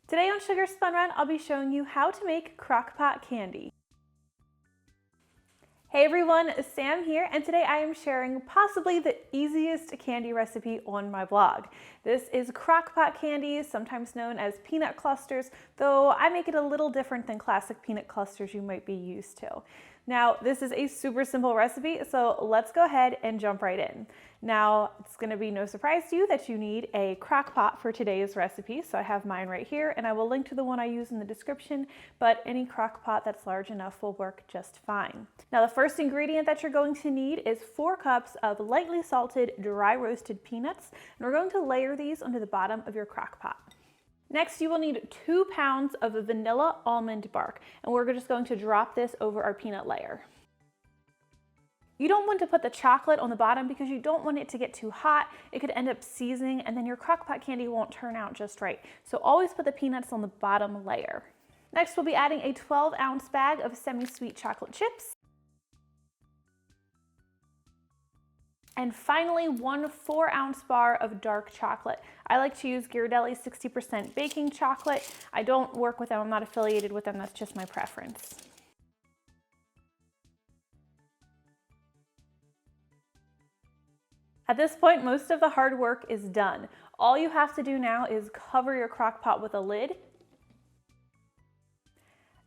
Today on Sugar Spun Run, I'll be showing you how to make Crockpot candy. Hey everyone, Sam here, and today I am sharing possibly the easiest candy recipe on my blog. This is Crockpot candy, sometimes known as peanut clusters, though I make it a little different than classic peanut clusters you might be used to. Now, this is a super simple recipe, so let's go ahead and jump right in. Now, it's going to be no surprise to you that you need a crock pot for today's recipe, so I have mine right here, and I will link to the one I use in the description, but any crock pot that's large enough will work just fine. Now, the first ingredient that you're going to need is 4 cups of lightly salted, dry roasted peanuts, and we're going to layer these onto the bottom of your crock pot. Next, you will need 2 pounds of vanilla almond bark, and we're just going to drop this over our peanut layer. You don't want to put the chocolate on the bottom because you don't want it to get too hot. It could end up seizing and then your crockpot candy won't turn out just right. So always put the peanuts on the bottom layer. Next, we'll be adding a 12-ounce bag of semi-sweet chocolate chips. And finally, 1 4-ounce bar of dark chocolate. I like to use Ghirardelli 60% baking chocolate. I don't work with them, I'm not affiliated with them, that's just my preference. At this point, most of the hard work is done. All you have to do now is cover your crock pot with a lid.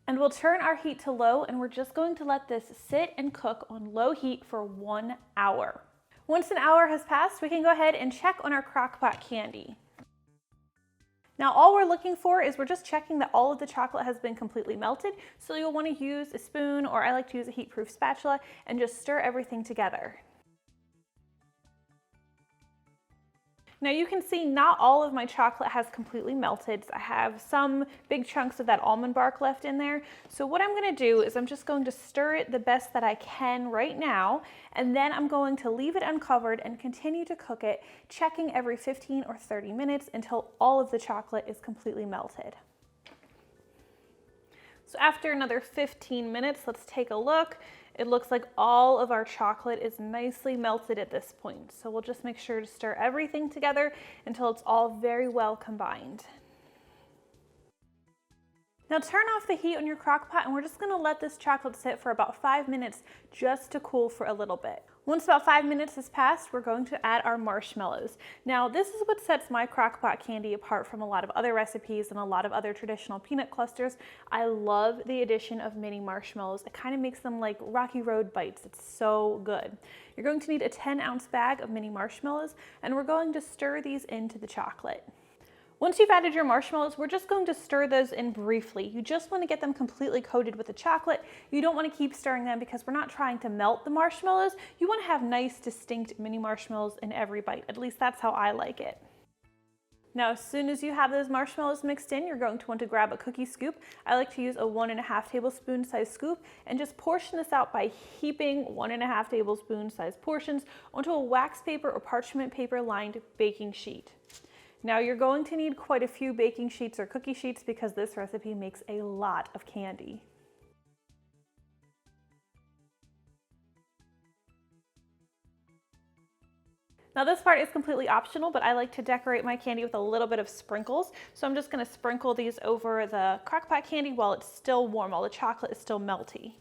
And we'll turn our heat to low, and we're just going to let this sit and cook on low heat for 1 hour. Once an hour has passed, we can go ahead and check on our crockpot candy. Now all we're looking for is we're just checking that all of the chocolate has been completely melted, so you'll want to use a spoon, or I like to use a heat-proof spatula, and just stir everything together. Now you can see not all of my chocolate has completely melted. I have some big chunks of that almond bark left in there. So what I'm going to do is I'm just going to stir it the best that I can right now, and then I'm going to leave it uncovered and continue to cook it, checking every 15 or 30 minutes until all of the chocolate is completely melted. So after another 15 minutes, let's take a look. It looks like all of our chocolate is nicely melted at this point. So we'll just make sure to stir everything together until it's all very well combined. Now turn off the heat on your crock pot, and we're just going to let this chocolate sit for about 5 minutes just to cool for a little bit. Once about 5 minutes has passed, we're going to add our marshmallows. Now this is what sets my crock pot candy apart from a lot of other recipes and a lot of other traditional peanut clusters. I love the addition of mini marshmallows. It kind of makes them like Rocky Road bites. It's so good. You're going to need a 10-ounce bag of mini marshmallows, and we're going to stir these into the chocolate. Once you've added your marshmallows, we're just going to stir those in briefly. You just want to get them completely coated with the chocolate. You don't want to keep stirring them because we're not trying to melt the marshmallows. You want to have nice, distinct mini marshmallows in every bite. At least that's how I like it. Now, as soon as you have those marshmallows mixed in, you're going to want to grab a cookie scoop. I like to use a 1½ tablespoon size scoop and just portion this out by heaping 1½ tablespoon size portions onto a wax paper or parchment paper lined baking sheet. Now you're going to need quite a few baking sheets or cookie sheets because this recipe makes a lot of candy. Now this part is completely optional, but I like to decorate my candy with a little bit of sprinkles. So I'm just going to sprinkle these over the crockpot candy while it's still warm, while the chocolate is still melty.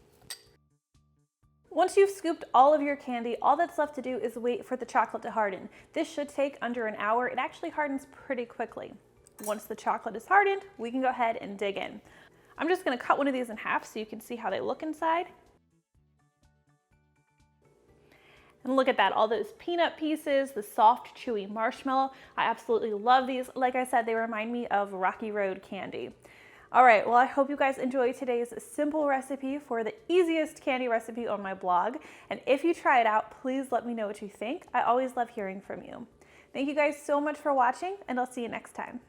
Once you've scooped all of your candy, all that's left to do is wait for the chocolate to harden. This should take under an hour. It actually hardens pretty quickly. Once the chocolate is hardened, we can go ahead and dig in. I'm just going to cut one of these in half so you can see how they look inside. And look at that, all those peanut pieces, the soft, chewy marshmallow. I absolutely love these. Like I said, they remind me of Rocky Road candy. All right, well, I hope you guys enjoyed today's simple recipe for the easiest candy recipe on my blog. And if you try it out, please let me know what you think. I always love hearing from you. Thank you guys so much for watching, and I'll see you next time.